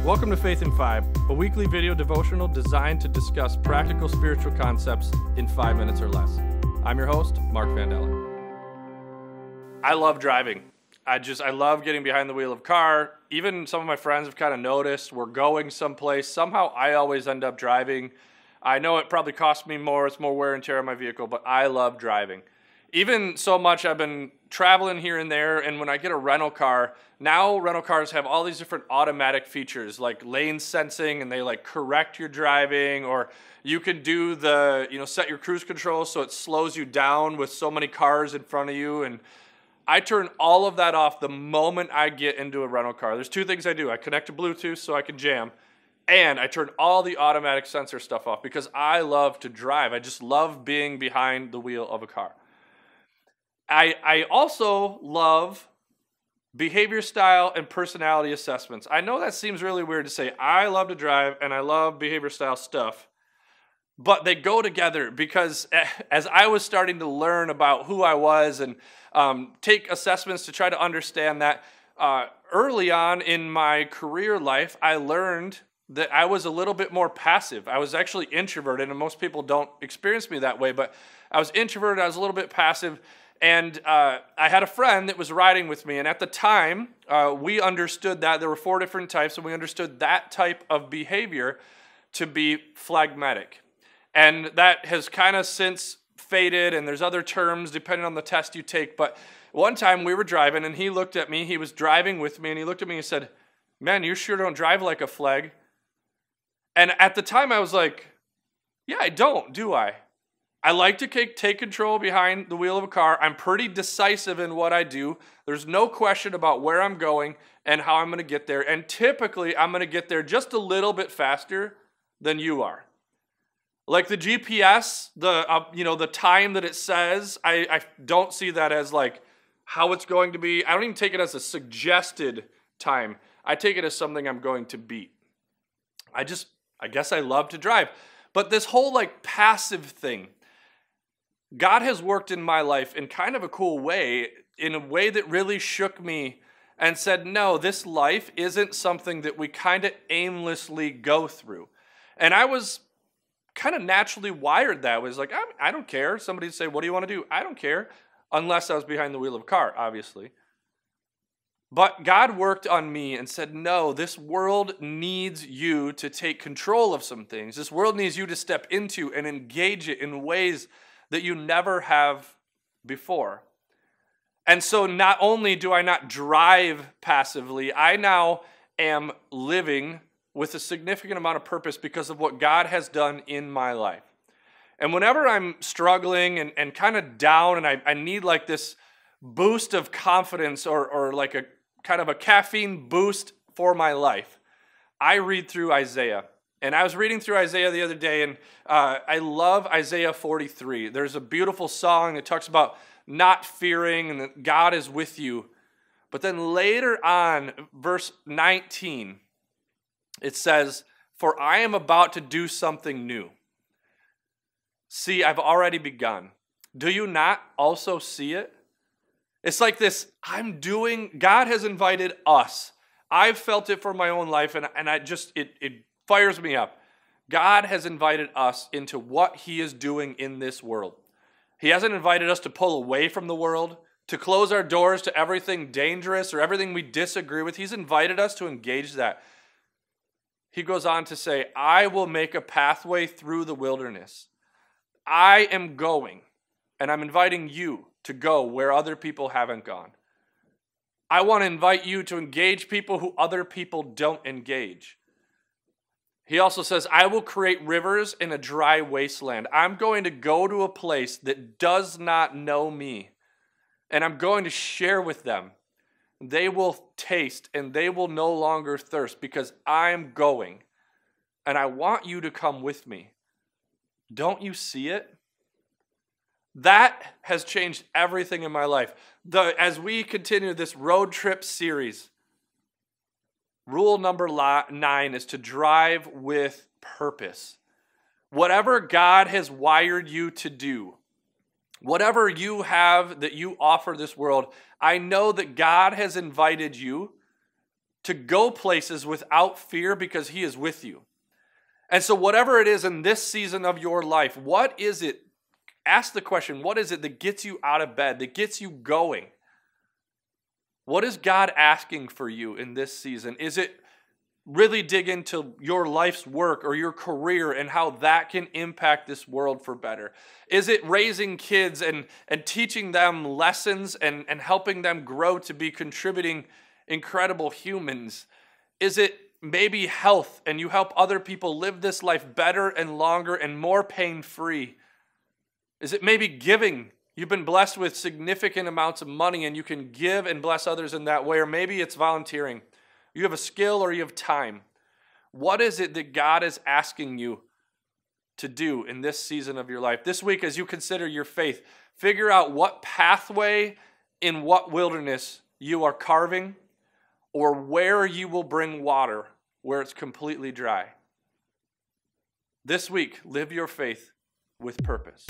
Welcome to Faith in 5, a weekly video devotional designed to discuss practical spiritual concepts in 5 minutes or less. I'm your host, Mark Vandellen. I love driving. I love getting behind the wheel of a car. Even some of my friends have kind of noticed we're going someplace. Somehow I always end up driving. I know it probably costs me more. It's more wear and tear on my vehicle, but I love driving. Even so much I've been traveling here and there, and when I get a rental car, now rental cars have all these different automatic features like lane sensing, and they like correct your driving, or you can do the, set your cruise control so it slows you down with so many cars in front of you. And I turn all of that off the moment I get into a rental car. There's two things I do. I connect to Bluetooth so I can jam, and I turn all the automatic sensor stuff off because I love to drive. I just love being behind the wheel of a car. I also love behavior style and personality assessments. I know that seems really weird to say. I love to drive and I love behavior style stuff, but they go together because as I was starting to learn about who I was and take assessments to try to understand that, early on in my career life, I learned that I was a little bit more passive. I was actually introverted, and most people don't experience me that way, but I was introverted, I was a little bit passive. And I had a friend that was riding with me, and at the time, we understood that there were 4 different types, and we understood that type of behavior to be phlegmatic. And that has kind of since faded, and there's other terms depending on the test you take. But one time we were driving, and he looked at me. He was driving with me, and he looked at me and said, "Man, you sure don't drive like a phleg." And at the time, I was like, "Yeah, I don't, do I? I like to take control behind the wheel of a car. I'm pretty decisive in what I do. There's no question about where I'm going and how I'm going to get there. And typically, I'm going to get there just a little bit faster than you are." Like the GPS, the time that it says, I don't see that as like how it's going to be. I don't even take it as a suggested time. I take it as something I'm going to beat. I guess I love to drive. But this whole like passive thing, God has worked in my life in kind of a cool way, in a way that really shook me and said, no, this life isn't something that we kind of aimlessly go through. And I was kind of naturally wired that way. It was like, I don't care. Somebody would say, "What do you want to do?" I don't care, unless I was behind the wheel of a car, obviously. But God worked on me and said, no, this world needs you to take control of some things. This world needs you to step into and engage it in ways that you never have before. And so not only do I not drive passively, I now am living with a significant amount of purpose because of what God has done in my life. And whenever I'm struggling and kind of down and I need like this boost of confidence or like a kind of a caffeine boost for my life, I read through Isaiah. And I was reading through Isaiah the other day, and I love Isaiah 43. There's a beautiful song that talks about not fearing and that God is with you. But then later on, verse 19, it says, "For I am about to do something new. See, I've already begun. Do you not also see it?" It's like this, God has invited us. I've felt it for my own life, and it fires me up. God has invited us into what He is doing in this world. He hasn't invited us to pull away from the world, to close our doors to everything dangerous or everything we disagree with. He's invited us to engage that. He goes on to say, "I will make a pathway through the wilderness." I am going, and I'm inviting you to go where other people haven't gone. I want to invite you to engage people who other people don't engage. He also says, "I will create rivers in a dry wasteland." I'm going to go to a place that does not know me, and I'm going to share with them. They will taste, and they will no longer thirst because I'm going, and I want you to come with me. Don't you see it? That has changed everything in my life. As we continue this road trip series, rule number 9 is to drive with purpose. Whatever God has wired you to do, whatever you have that you offer this world, I know that God has invited you to go places without fear because he is with you. And so whatever it is in this season of your life, what is it? Ask the question, what is it that gets you out of bed, that gets you going? What is God asking for you in this season? Is it really dig into your life's work or your career and how that can impact this world for better? Is it raising kids and teaching them lessons and helping them grow to be contributing incredible humans? Is it maybe health and you help other people live this life better and longer and more pain-free? Is it maybe giving? You've been blessed with significant amounts of money and you can give and bless others in that way. Or maybe it's volunteering. You have a skill or you have time. What is it that God is asking you to do in this season of your life? This week, as you consider your faith, figure out what pathway in what wilderness you are carving or where you will bring water where it's completely dry. This week, live your faith with purpose.